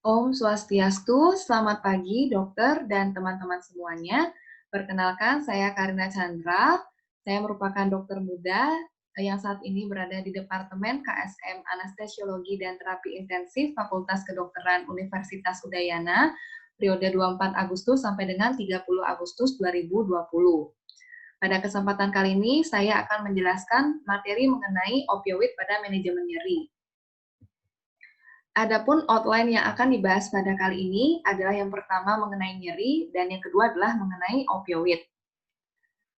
Om Swastiastu, selamat pagi dokter dan teman-teman semuanya. Perkenalkan, saya Karina Chandra. Saya merupakan dokter muda yang saat ini berada di Departemen KSM Anestesiologi dan Terapi Intensif Fakultas Kedokteran Universitas Udayana, periode 24 Agustus sampai dengan 30 Agustus 2020. Pada kesempatan kali ini, saya akan menjelaskan materi mengenai opioid pada manajemen nyeri. Adapun outline yang akan dibahas pada kali ini adalah yang pertama mengenai nyeri dan yang kedua adalah mengenai opioid.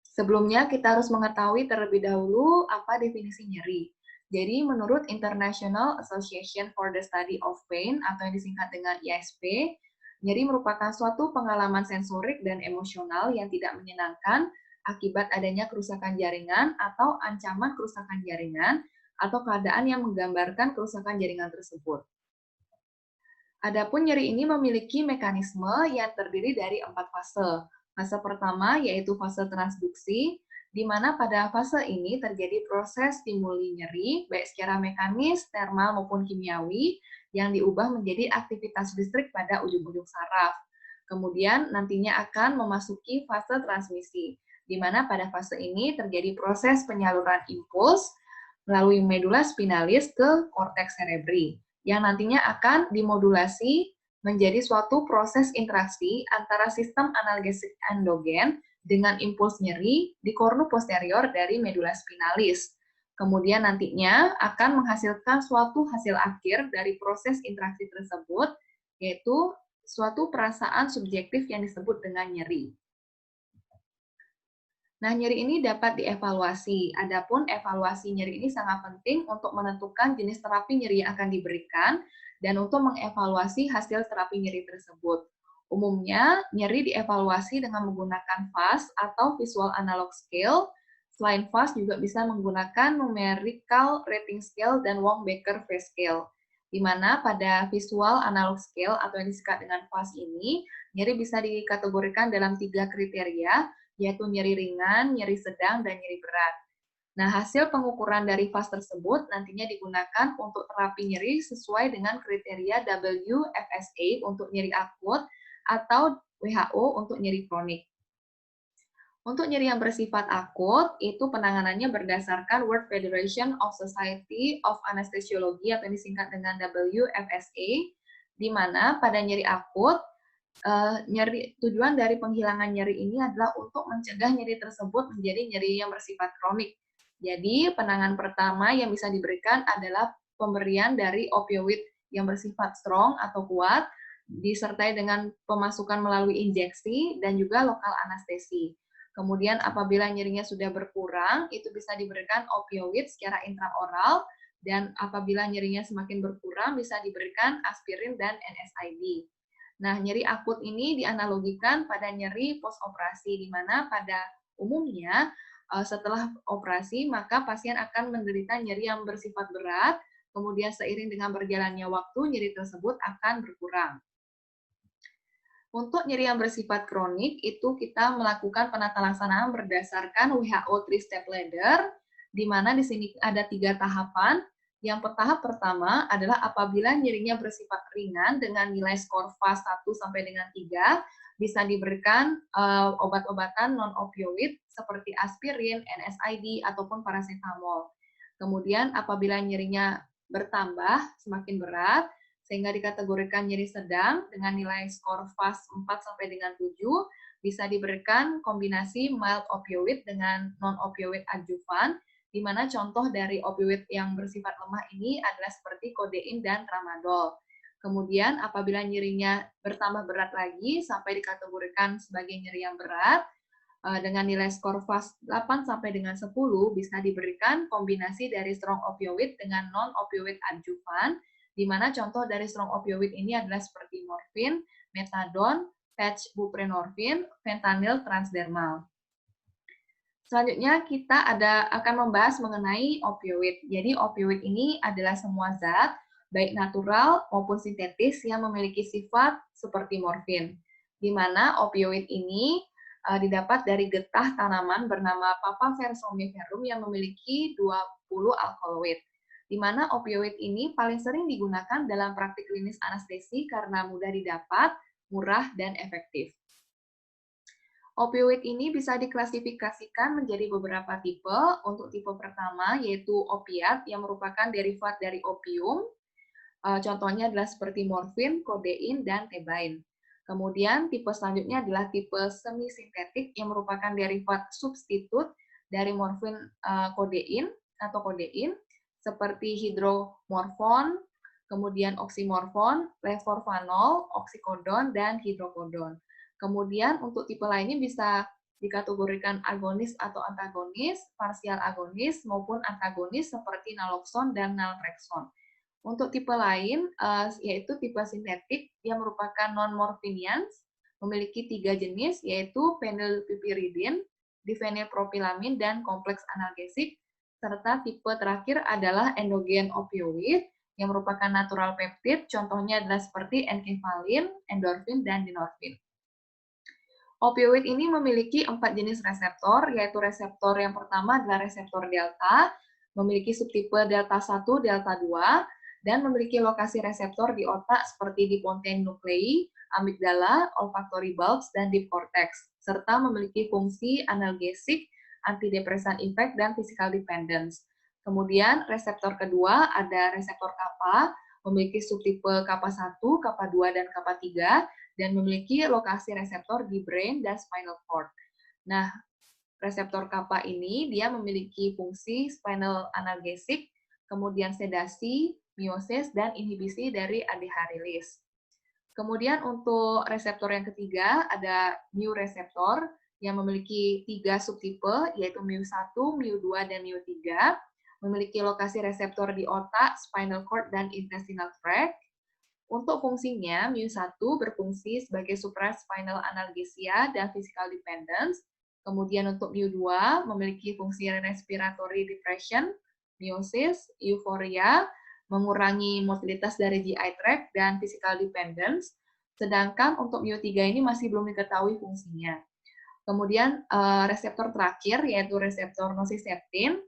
Sebelumnya kita harus mengetahui terlebih dahulu apa definisi nyeri. Jadi menurut International Association for the Study of Pain atau yang disingkat dengan ISP, nyeri merupakan suatu pengalaman sensorik dan emosional yang tidak menyenangkan akibat adanya kerusakan jaringan atau ancaman kerusakan jaringan atau keadaan yang menggambarkan kerusakan jaringan tersebut. Adapun nyeri ini memiliki mekanisme yang terdiri dari 4 fase. Fase pertama yaitu fase transduksi, di mana pada fase ini terjadi proses stimuli nyeri, baik secara mekanis, termal maupun kimiawi, yang diubah menjadi aktivitas listrik pada ujung-ujung saraf. Kemudian nantinya akan memasuki fase transmisi, di mana pada fase ini terjadi proses penyaluran impuls melalui medula spinalis ke korteks cerebri, yang nantinya akan dimodulasi menjadi suatu proses interaksi antara sistem analgesik endogen dengan impuls nyeri di kornu posterior dari medula spinalis. Kemudian nantinya akan menghasilkan suatu hasil akhir dari proses interaksi tersebut, yaitu suatu perasaan subjektif yang disebut dengan nyeri. Nah, nyeri ini dapat dievaluasi. Adapun evaluasi nyeri ini sangat penting untuk menentukan jenis terapi nyeri yang akan diberikan dan untuk mengevaluasi hasil terapi nyeri tersebut. Umumnya, nyeri dievaluasi dengan menggunakan VAS atau Visual Analog Scale. Selain VAS juga bisa menggunakan Numerical Rating Scale dan Wong-Baker Face Scale. Di mana pada Visual Analog Scale atau yang disingkat dengan VAS ini, nyeri bisa dikategorikan dalam 3 kriteria, yaitu nyeri ringan, nyeri sedang, dan nyeri berat. Nah, hasil pengukuran dari VAS tersebut nantinya digunakan untuk terapi nyeri sesuai dengan kriteria WFSA untuk nyeri akut atau WHO untuk nyeri kronik. Untuk nyeri yang bersifat akut, itu penanganannya berdasarkan World Federation of Society of Anesthesiology atau disingkat dengan WFSA, di mana pada nyeri akut, tujuan dari penghilangan nyeri ini adalah untuk mencegah nyeri tersebut menjadi nyeri yang bersifat kronik. Jadi, penanganan pertama yang bisa diberikan adalah pemberian dari opioid yang bersifat strong atau kuat, disertai dengan pemasukan melalui injeksi dan juga lokal anestesi. Kemudian apabila nyerinya sudah berkurang, itu bisa diberikan opioid secara intraoral, dan apabila nyerinya semakin berkurang, bisa diberikan aspirin dan NSAID. Nah, nyeri akut ini dianalogikan pada nyeri post-operasi, di mana pada umumnya setelah operasi, maka pasien akan menderita nyeri yang bersifat berat, kemudian seiring dengan berjalannya waktu, nyeri tersebut akan berkurang. Untuk nyeri yang bersifat kronik, itu kita melakukan penata laksanaan berdasarkan WHO 3-step ladder, di mana di sini ada 3 tahapan. Yang tahap pertama adalah apabila nyerinya bersifat ringan dengan nilai skor VAS 1 sampai dengan 3, bisa diberikan obat-obatan non-opioid seperti aspirin, NSAID, ataupun paracetamol. Kemudian apabila nyerinya bertambah, semakin berat, sehingga dikategorikan nyeri sedang dengan nilai skor VAS 4 sampai dengan 7, bisa diberikan kombinasi mild opioid dengan non-opioid adjuvan, di mana contoh dari opioid yang bersifat lemah ini adalah seperti kodein dan tramadol. Kemudian apabila nyerinya bertambah berat lagi sampai dikategorikan sebagai nyeri yang berat, dengan nilai skor VAS 8 sampai dengan 10, bisa diberikan kombinasi dari strong opioid dengan non-opioid adjuvan, di mana contoh dari strong opioid ini adalah seperti morfin, metadon, patch buprenorfin, fentanyl transdermal. Selanjutnya kita akan membahas mengenai opioid. Jadi opioid ini adalah semua zat, baik natural maupun sintetis, yang memiliki sifat seperti morfin. Di mana opioid ini didapat dari getah tanaman bernama Papaver somniferum yang memiliki 20 alkaloid. di mana opioid ini paling sering digunakan dalam praktik klinis anestesi karena mudah didapat, murah, dan efektif. Opioid ini bisa diklasifikasikan menjadi beberapa tipe. Untuk tipe pertama yaitu opiat yang merupakan derivat dari opium. Contohnya adalah seperti morfin, kodein, dan tebain. Kemudian tipe selanjutnya adalah tipe semi-sintetik yang merupakan derivat substitut dari morfin, kodein atau kodein seperti hidromorfon, kemudian oksimorfon, levorfanol, oksikodon, dan hidrokodon. Kemudian untuk tipe lainnya bisa dikategorikan agonis atau antagonis, parsial agonis maupun antagonis seperti naloxon dan naltrexon. Untuk tipe lain, yaitu tipe sintetik yang merupakan non-morphinians, memiliki 3 jenis, yaitu phenylpiperidin, diphenylpropilamin, dan kompleks analgesik, serta tipe terakhir adalah endogen opioid, yang merupakan natural peptide, contohnya adalah seperti enkefalin, endorfin, dan dinorfin. Opioid ini memiliki 4 jenis reseptor, yaitu reseptor yang pertama adalah reseptor delta, memiliki subtipe delta 1, delta 2, dan memiliki lokasi reseptor di otak seperti di Pontine nuclei, amigdala, olfactory bulbs, dan deep cortex, serta memiliki fungsi analgesik, antidepresan efek, dan physical dependence. Kemudian reseptor kedua ada reseptor kappa, memiliki subtipe kappa 1, kappa 2, dan kappa 3, dan memiliki lokasi reseptor di brain dan spinal cord. Nah, reseptor kappa ini dia memiliki fungsi spinal analgesik, kemudian sedasi, miosis, dan inhibisi dari ADH release. Kemudian untuk reseptor yang ketiga ada mu reseptor yang memiliki 3 subtipe yaitu mu1, mu2, dan mu3, memiliki lokasi reseptor di otak, spinal cord, dan intestinal tract. Untuk fungsinya, mu1 berfungsi sebagai supraspinal analgesia dan physical dependence. Kemudian untuk mu2 memiliki fungsi respiratory depression, miosis, euforia, mengurangi motilitas dari GI tract, dan physical dependence. Sedangkan untuk mu3 ini masih belum diketahui fungsinya. Kemudian reseptor terakhir yaitu reseptor nociceptin,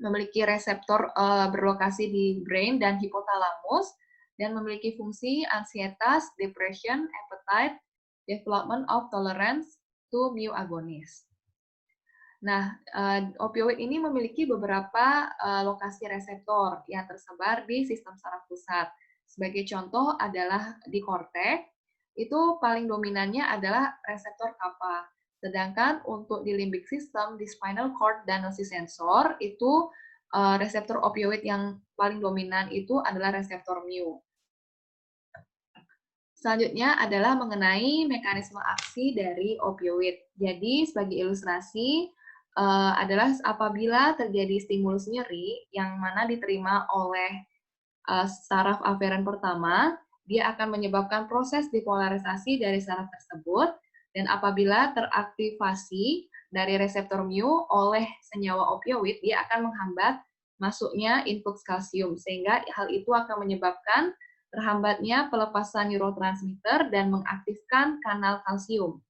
memiliki reseptor berlokasi di brain dan hipotalamus, dan memiliki fungsi ansietas, depression, appetite, development of tolerance to mu agonis. Nah, opioid ini memiliki beberapa lokasi reseptor yang tersebar di sistem saraf pusat. Sebagai contoh adalah di korteks, itu paling dominannya adalah reseptor kappa. Sedangkan untuk di limbic system, di spinal cord, dan nociception, itu reseptor opioid yang paling dominan itu adalah reseptor mu. Selanjutnya adalah mengenai mekanisme aksi dari opioid. Jadi, sebagai ilustrasi, adalah apabila terjadi stimulus nyeri yang mana diterima oleh saraf aferen pertama, dia akan menyebabkan proses depolarisasi dari saraf tersebut, dan apabila teraktivasi dari reseptor mu oleh senyawa opioid, dia akan menghambat masuknya influx kalsium, sehingga hal itu akan menyebabkan terhambatnya pelepasan neurotransmitter dan mengaktifkan kanal kalsium.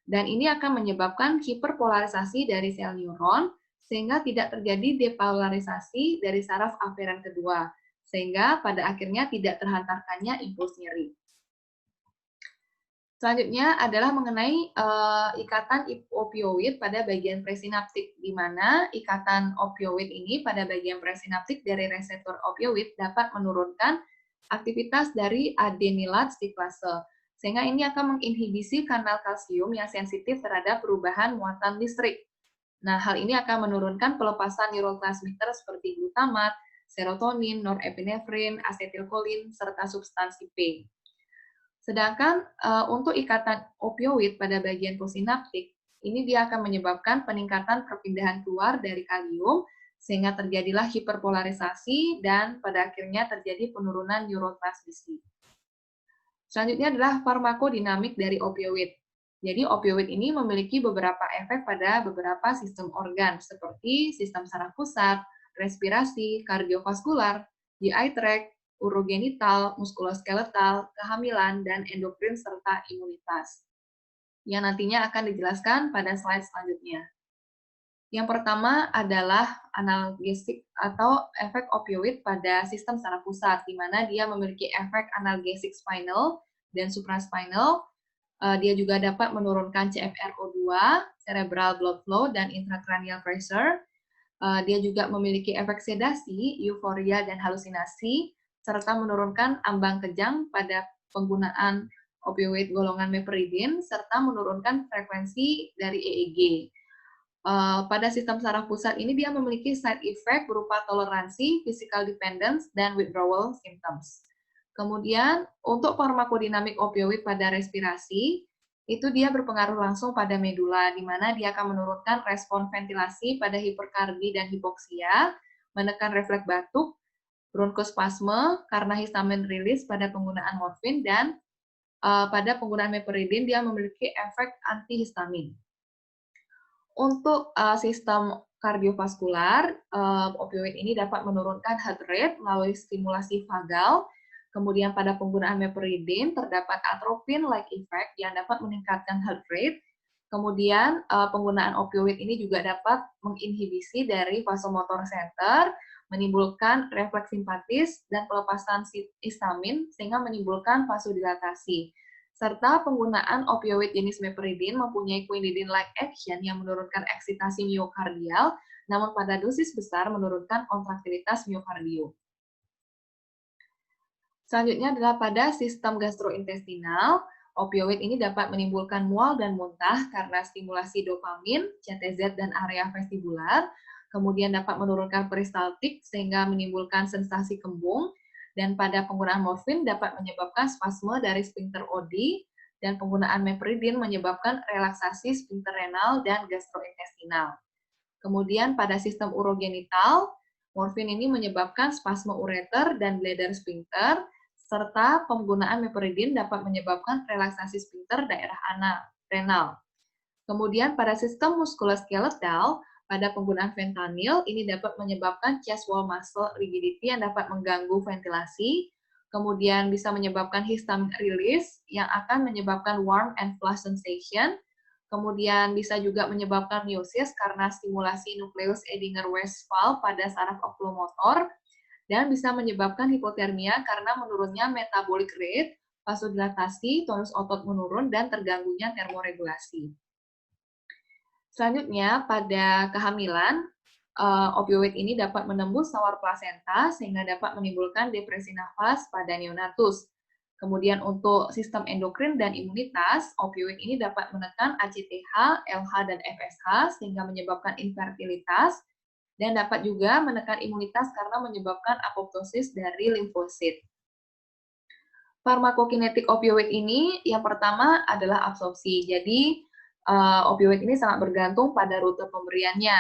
Dan ini akan menyebabkan hiperpolarisasi dari sel neuron, sehingga tidak terjadi depolarisasi dari saraf aferen kedua, sehingga pada akhirnya tidak terhantarkannya impuls nyeri. Selanjutnya adalah mengenai ikatan opioid pada bagian presinaptik, di mana ikatan opioid ini pada bagian presinaptik dari reseptor opioid dapat menurunkan aktivitas dari adenilat siklase, sehingga ini akan menginhibisi kanal kalsium yang sensitif terhadap perubahan muatan listrik. Nah, hal ini akan menurunkan pelepasan neurotransmitter seperti glutamat, serotonin, norepinefrin, asetilkolin, serta substansi P. Sedangkan untuk ikatan opioid pada bagian possinaptik, ini dia akan menyebabkan peningkatan perpindahan keluar dari kalium, sehingga terjadilah hiperpolarisasi dan pada akhirnya terjadi penurunan neurotransmisi. Selanjutnya adalah farmakodinamik dari opioid. Jadi opioid ini memiliki beberapa efek pada beberapa sistem organ, seperti sistem saraf pusat, respirasi, kardiovaskular, GI tract, urogenital, muskuloskeletal, kehamilan, dan endokrin serta imunitas. Yang nantinya akan dijelaskan pada slide selanjutnya. Yang pertama adalah analgesik atau efek opioid pada sistem saraf pusat, di mana dia memiliki efek analgesik spinal dan supraspinal. Dia juga dapat menurunkan CFRO2, cerebral blood flow, dan intracranial pressure. Dia juga memiliki efek sedasi, euforia, dan halusinasi, serta menurunkan ambang kejang pada penggunaan opioid golongan meperidin, serta menurunkan frekuensi dari EEG. Pada sistem saraf pusat ini dia memiliki side effect berupa toleransi, physical dependence, dan withdrawal symptoms. Kemudian untuk farmakodinamik opioid pada respirasi, itu dia berpengaruh langsung pada medula, di mana dia akan menurunkan respon ventilasi pada hiperkardi dan hipoksia, menekan refleks batuk, bronkospasme karena histamin rilis pada penggunaan morfin, dan pada penggunaan meperidin dia memiliki efek antihistamin. Untuk sistem kardiovaskular, opioid ini dapat menurunkan heart rate melalui stimulasi vagal. Kemudian pada penggunaan meperidin terdapat atropine-like effect yang dapat meningkatkan heart rate. Kemudian penggunaan opioid ini juga dapat menginhibisi dari vasomotor center, menimbulkan refleks simpatis dan pelepasan histamin sehingga menimbulkan vasodilatasi. Serta penggunaan opioid jenis meperidin mempunyai quinidine-like action yang menurunkan eksitasi miokardial, namun pada dosis besar menurunkan kontraktilitas miokardium. Selanjutnya adalah pada sistem gastrointestinal, opioid ini dapat menimbulkan mual dan muntah karena stimulasi dopamin, CTZ, dan area vestibular, kemudian dapat menurunkan peristaltik sehingga menimbulkan sensasi kembung, dan pada penggunaan morfin dapat menyebabkan spasme dari sphincter OD, dan penggunaan meperidin menyebabkan relaksasi sphincter renal dan gastrointestinal. Kemudian pada sistem urogenital, morfin ini menyebabkan spasme ureter dan bladder sphincter, serta penggunaan meperidin dapat menyebabkan relaksasi sphincter daerah renal. Kemudian pada sistem muskuloskeletal, pada penggunaan fentanyl, ini dapat menyebabkan chest wall muscle rigidity yang dapat mengganggu ventilasi, kemudian bisa menyebabkan histamine release yang akan menyebabkan warm and flush sensation, kemudian bisa juga menyebabkan miosis karena stimulasi nukleus Edinger-Westphal pada saraf okulomotor, dan bisa menyebabkan hipotermia karena menurunnya metabolic rate, vasodilatasi, tonus otot menurun, dan terganggunya termoregulasi. Selanjutnya, pada kehamilan, opioid ini dapat menembus sawar plasenta sehingga dapat menimbulkan depresi nafas pada neonatus. Kemudian untuk sistem endokrin dan imunitas, opioid ini dapat menekan ACTH, LH, dan FSH sehingga menyebabkan infertilitas, dan dapat juga menekan imunitas karena menyebabkan apoptosis dari limfosit. Farmakokinetik opioid ini yang pertama adalah absorpsi. Jadi, opioid ini sangat bergantung pada rute pemberiannya.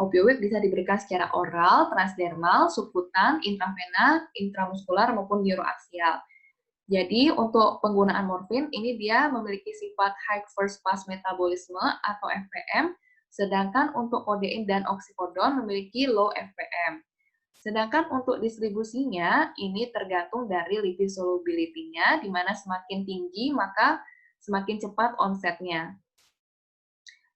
Opioid bisa diberikan secara oral, transdermal, subkutan, intravena, intramuskular, maupun neuroaksial. Jadi, untuk penggunaan morfin, ini dia memiliki sifat high first pass metabolisme atau FPM, sedangkan untuk kodein dan oksikodon memiliki low FPM. Sedangkan untuk distribusinya, ini tergantung dari lipid solubility-nya, di mana semakin tinggi, maka semakin cepat onsetnya.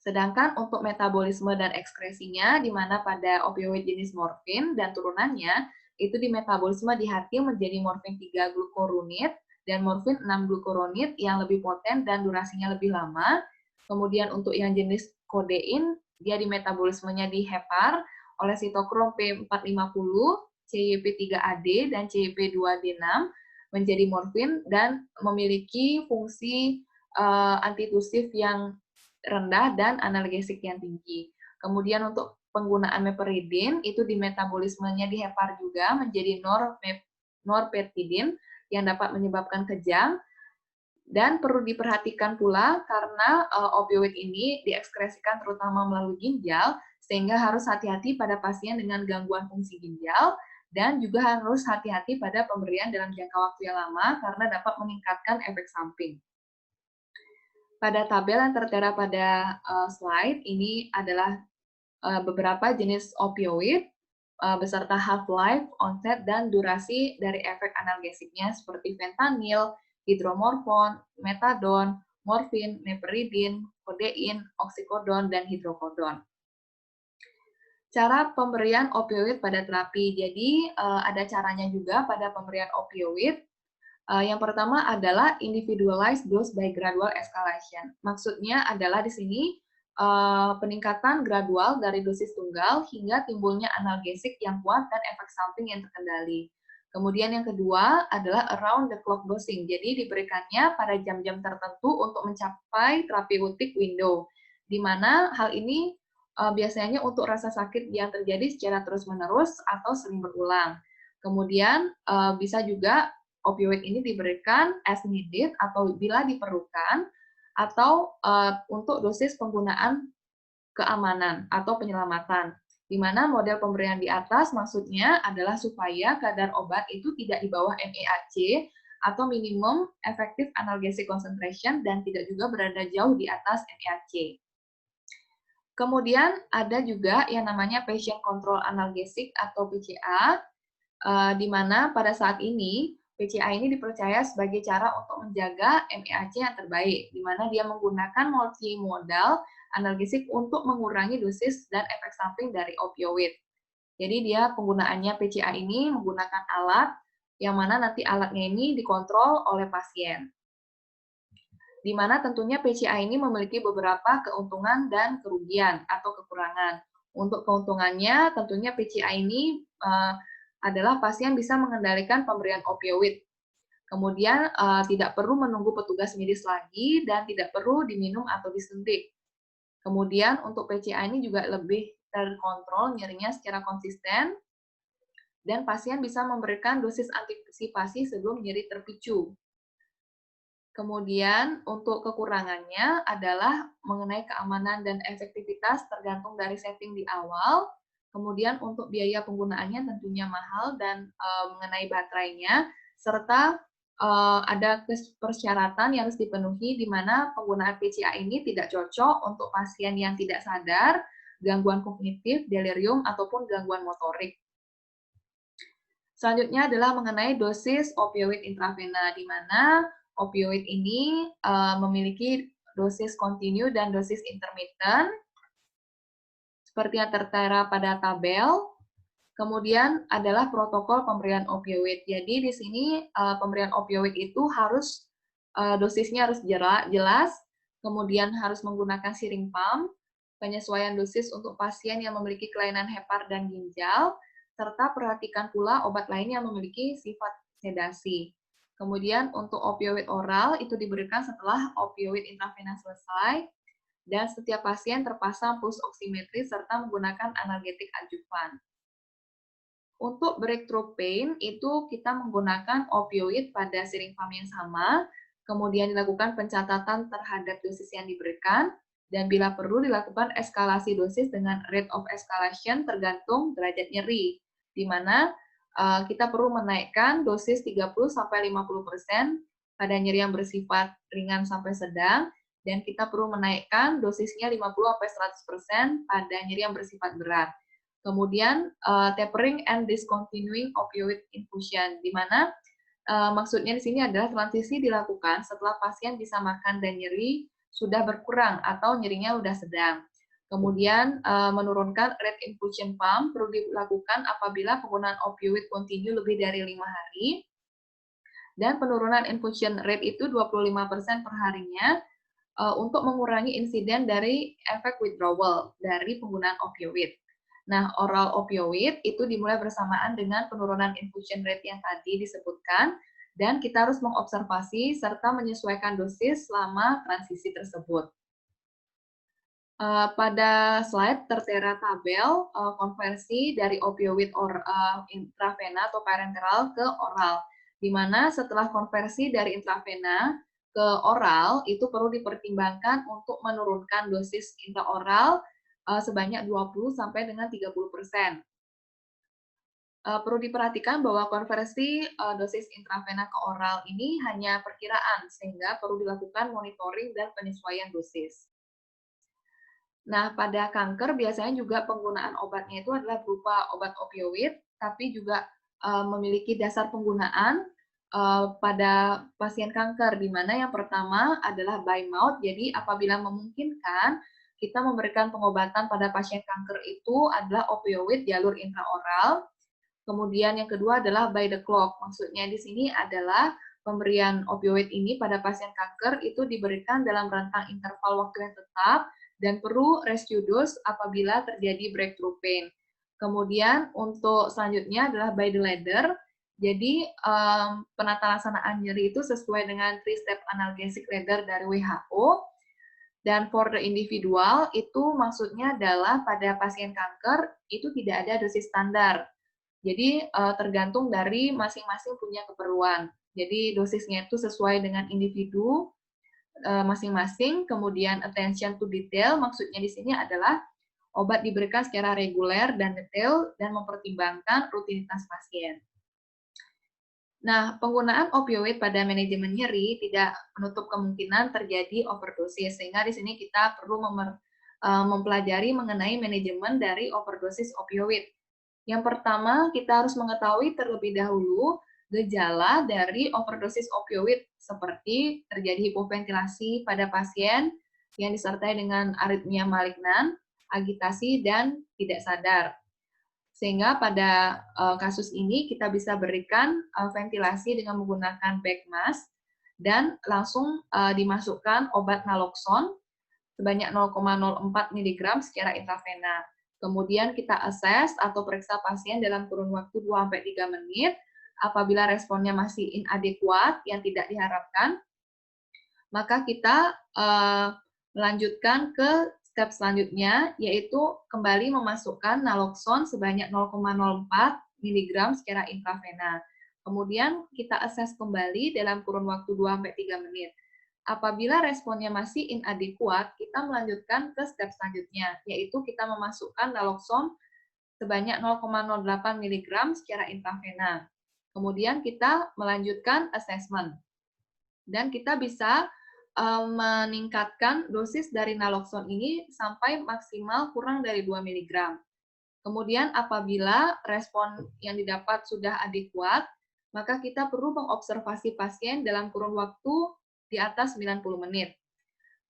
Sedangkan untuk metabolisme dan ekskresinya, di mana pada opioid jenis morfin dan turunannya, itu di metabolisme di hati menjadi morfin 3 glukuronid dan morfin 6 glukuronid yang lebih poten dan durasinya lebih lama. Kemudian untuk yang jenis kodein, dia di metabolismenya di hepar oleh sitokrom P450, CYP3AD, dan CYP2D6 menjadi morfin dan memiliki fungsi antitusif yang rendah dan analgesik yang tinggi. Kemudian untuk penggunaan meperidin itu di metabolismenya di hepar juga menjadi norpeptidin yang dapat menyebabkan kejang, dan perlu diperhatikan pula karena opioid ini diekskresikan terutama melalui ginjal, sehingga harus hati-hati pada pasien dengan gangguan fungsi ginjal, dan juga harus hati-hati pada pemberian dalam jangka waktu yang lama karena dapat meningkatkan efek samping. Pada tabel yang tertera pada slide, ini adalah beberapa jenis opioid beserta half-life, onset, dan durasi dari efek analgesiknya seperti fentanyl, hidromorfon, metadon, morfin, meperidin, kodein, oksikodon, dan hidrokodon. Cara pemberian opioid pada terapi. Jadi, ada caranya juga pada pemberian opioid. Yang pertama adalah individualized dose by gradual escalation. Maksudnya adalah di sini, peningkatan gradual dari dosis tunggal hingga timbulnya analgesik yang kuat dan efek samping yang terkendali. Kemudian yang kedua adalah around the clock dosing. Jadi diberikannya pada jam-jam tertentu untuk mencapai therapeutic window, di mana hal ini biasanya untuk rasa sakit yang terjadi secara terus-menerus atau sering berulang. Kemudian bisa juga opioid ini diberikan as needed atau bila diperlukan, atau untuk dosis penggunaan keamanan atau penyelamatan. Di mana model pemberian di atas maksudnya adalah supaya kadar obat itu tidak di bawah MEAC atau minimum effective analgesic concentration dan tidak juga berada jauh di atas MEAC. Kemudian ada juga yang namanya patient control analgesic atau PCA, di mana pada saat ini PCA ini dipercaya sebagai cara untuk menjaga MEAC yang terbaik, di mana dia menggunakan multimodal analgesik untuk mengurangi dosis dan efek samping dari opioid. Jadi dia penggunaannya PCA ini menggunakan alat, yang mana nanti alatnya ini dikontrol oleh pasien. Di mana tentunya PCA ini memiliki beberapa keuntungan dan kerugian atau kekurangan. Untuk keuntungannya, tentunya PCA ini adalah pasien bisa mengendalikan pemberian opioid. Kemudian tidak perlu menunggu petugas medis lagi dan tidak perlu diminum atau disuntik. Kemudian untuk PCA ini juga lebih terkontrol nyerinya secara konsisten dan pasien bisa memberikan dosis antisipasi sebelum nyeri terpicu. Kemudian untuk kekurangannya adalah mengenai keamanan dan efektivitas tergantung dari setting di awal. Kemudian untuk biaya penggunaannya tentunya mahal dan mengenai baterainya, serta ada persyaratan yang harus dipenuhi di mana penggunaan PCA ini tidak cocok untuk pasien yang tidak sadar, gangguan kognitif, delirium, ataupun gangguan motorik. Selanjutnya adalah mengenai dosis opioid intravena, di mana opioid ini memiliki dosis kontinu dan dosis intermittent, seperti yang tertera pada tabel. Kemudian adalah protokol pemberian opioid. Jadi di sini pemberian opioid itu harus dosisnya harus jelas, kemudian harus menggunakan siring pump, penyesuaian dosis untuk pasien yang memiliki kelainan hepar dan ginjal, serta perhatikan pula obat lain yang memiliki sifat sedasi. Kemudian untuk opioid oral itu diberikan setelah opioid intravena selesai, dan setiap pasien terpasang pulse oximetri serta menggunakan analgetik adjuvan. Untuk breakthrough pain, itu kita menggunakan opioid pada siring pump yang sama, kemudian dilakukan pencatatan terhadap dosis yang diberikan, dan bila perlu dilakukan eskalasi dosis dengan rate of escalation tergantung derajat nyeri, di mana kita perlu menaikkan dosis 30-50% pada nyeri yang bersifat ringan sampai sedang, dan kita perlu menaikkan dosisnya 50-100% pada nyeri yang bersifat berat. Kemudian tapering and discontinuing opioid infusion, di mana maksudnya di sini adalah transisi dilakukan setelah pasien bisa makan dan nyeri sudah berkurang atau nyerinya sudah sedang. Kemudian menurunkan rate infusion pump perlu dilakukan apabila penggunaan opioid kontinu lebih dari 5 hari, dan penurunan infusion rate itu 25% per harinya untuk mengurangi insiden dari efek withdrawal dari penggunaan opioid. Nah, oral opioid itu dimulai bersamaan dengan penurunan infusion rate yang tadi disebutkan, dan kita harus mengobservasi serta menyesuaikan dosis selama transisi tersebut. Pada slide tertera tabel konversi dari opioid intravena atau parenteral ke oral, di mana setelah konversi dari intravena ke oral itu perlu dipertimbangkan untuk menurunkan dosis intraoral sebanyak 20 sampai dengan 30%. Perlu diperhatikan bahwa konversi dosis intravena ke oral ini hanya perkiraan, sehingga perlu dilakukan monitoring dan penyesuaian dosis. Nah, pada kanker biasanya juga penggunaan obatnya itu adalah berupa obat opioid, tapi juga memiliki dasar penggunaan pada pasien kanker, di mana yang pertama adalah by mouth. Jadi apabila memungkinkan, kita memberikan pengobatan pada pasien kanker itu adalah opioid jalur intraoral. Kemudian yang kedua adalah by the clock. Maksudnya di sini adalah pemberian opioid ini pada pasien kanker itu diberikan dalam rentang interval waktu yang tetap dan perlu rescue dose apabila terjadi breakthrough pain. Kemudian untuk selanjutnya adalah by the ladder. Jadi penata laksanaan nyeri itu sesuai dengan 3-step analgesic ladder dari WHO. Dan for the individual itu maksudnya adalah pada pasien kanker itu tidak ada dosis standar. Jadi tergantung dari masing-masing punya keperluan. Jadi dosisnya itu sesuai dengan individu masing-masing. Kemudian attention to detail maksudnya di sini adalah obat diberikan secara reguler dan detail dan mempertimbangkan rutinitas pasien. Nah, penggunaan opioid pada manajemen nyeri tidak menutup kemungkinan terjadi overdosis, sehingga di sini kita perlu mempelajari mengenai manajemen dari overdosis opioid. Yang pertama, kita harus mengetahui terlebih dahulu gejala dari overdosis opioid, seperti terjadi hipoventilasi pada pasien yang disertai dengan aritmia malignan, agitasi, dan tidak sadar. Sehingga pada kasus ini kita bisa berikan ventilasi dengan menggunakan bag mask dan langsung dimasukkan obat naloxone sebanyak 0,04 mg secara intravena. Kemudian kita assess atau periksa pasien dalam kurun waktu 2-3 menit. Apabila responnya masih inadequat yang tidak diharapkan, maka kita melanjutkan ke step selanjutnya, yaitu kembali memasukkan naloxone sebanyak 0,04 mg secara intravena. Kemudian kita assess kembali dalam kurun waktu 2-3 menit. Apabila responnya masih inadequat, kita melanjutkan ke step selanjutnya, yaitu kita memasukkan naloxone sebanyak 0,08 mg secara intravena. Kemudian kita melanjutkan assessment. Dan kita bisa meningkatkan dosis dari naloxone ini sampai maksimal kurang dari 2 mg. Kemudian apabila respon yang didapat sudah adekuat, maka kita perlu mengobservasi pasien dalam kurun waktu di atas 90 menit.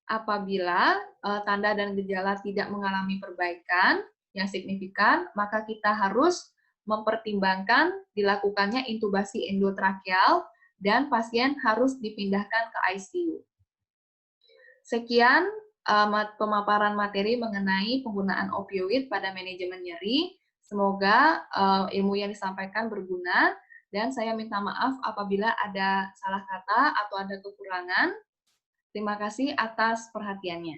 Apabila tanda dan gejala tidak mengalami perbaikan yang signifikan, maka kita harus mempertimbangkan dilakukannya intubasi endotrakeal dan pasien harus dipindahkan ke ICU. Sekian pemaparan materi mengenai penggunaan opioid pada manajemen nyeri. Semoga ilmu yang disampaikan berguna, dan saya minta maaf apabila ada salah kata atau ada kekurangan. Terima kasih atas perhatiannya.